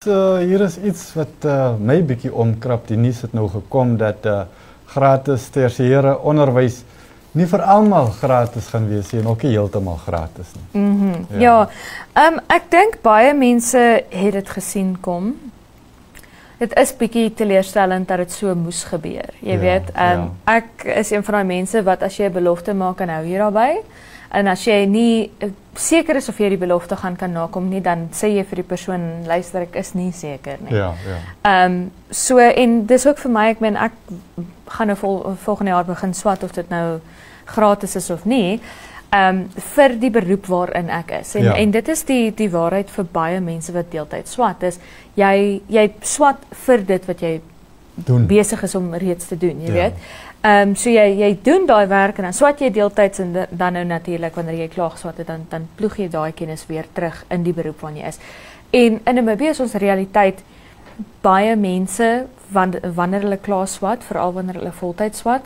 hier is iets wat my bietjie omkrap. Die nuus het nou gekom dat gratis tersiêre onderwys nie vir almal gratis gaan wees nie en ook nie heeltemal gratis nie. Ja, ek dink baie mense het dit gesien kom. Dit is bietjie teleurstellend dat dit so moes gebeur. Jy weet, ek is een van daai mense wat as jy 'n belofte maak en hou jy daarby. En as jy nie seker is of jy die belofte kan nakom nie, dan sê jy vir die persoon, luister, ek is nie seker nie. So en dis ook vir my, ek meen ek gaan nou volgende jaar begin swat of dit nou gratis is of nie. Vir die beroep waarin ek is. En dit is die waarheid vir baie mense wat deeltyd swat is. Jy swat vir dit wat jy besig is om reeds te doen, jy weet. So jy doen daai werk en dan swat jy deeltyds en dan nou natuurlik wanneer jy klaar geswat het, dan ploeg jy daai kennis weer terug in die beroep waarin jy is. En in Namibië is ons realiteit baie mense wanneer hulle klaar swat, veral wanneer hulle voltyds swat,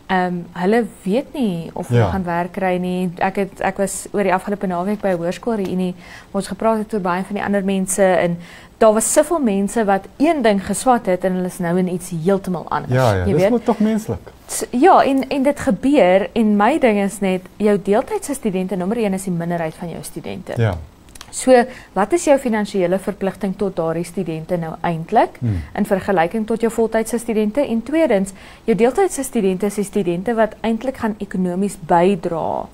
hulle weet nie of hulle gaan werk kry nie. Ek was oor die afgelope naweek by 'n hoërskoolreunie waar ons gepraat het oor baie van die ander mense en daar was soveel mense wat een ding geswat het en hulle is nou in iets heeltemal anders. Ja, dis moet tog menslik. Ja, en dit gebeur en my ding is net jou deeltydse studente, nommer 1 is die minderheid van jou studente. Ja. So, wat is jou finansiële verpligting tot daardie studente nou eintlik in vergelyking tot jou voltydse studente? En tweedens, jou deeltydse studente is die studente wat eintlik gaan ekonomies bydra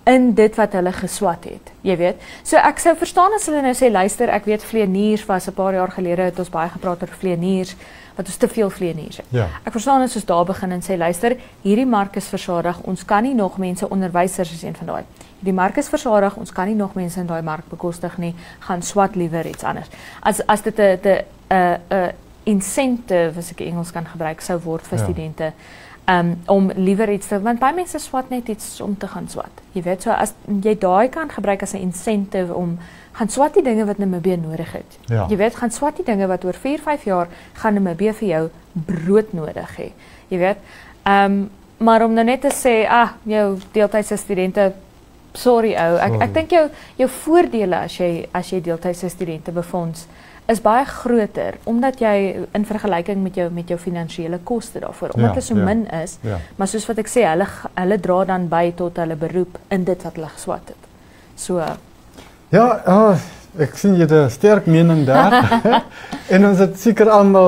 in dit wat hulle geswat het, jy weet. So ek sou verstaan as hulle nou sê, luister, ek weet vleeniers was 'n paar jaar gelede het ons baie gepraat oor vleeniers, wat ons te veel vleeniers het. Ek verstaan as ons daar begin en sê, luister, hierdie mark is versadig, ons kan nie nog mense, onderwysers is een van daai. Die mark is versadig, ons kan nie nog mense in daai mark bekostig nie, gaan swat liewer iets anders. As dit 'n incentive, as ek Engels kan gebruik, sou word vir studente, om liewer iets te, want baie mense swat net iets om te gaan swat. Jy weet, so as jy daai kan gebruik as 'n incentive om gaan swat die dinge wat Namibië nodig het. Jy weet, gaan swat die dinge wat oor 4-5 jaar gaan Namibië vir jou brood nodig hê. Jy weet, maar om nou net te sê, jou deeltydse studente, sorry ou, ek dink jou voordele as jy deeltydse studente befonds is baie groter omdat jy in vergelyking met jou finansiële koste daarvoor, omdat dit so min is, maar soos wat ek sê, hulle dra dan by tot hulle beroep in dit wat hulle geswat het. So ja, ek sien jy 'n sterk mening daar. En ons het seker almal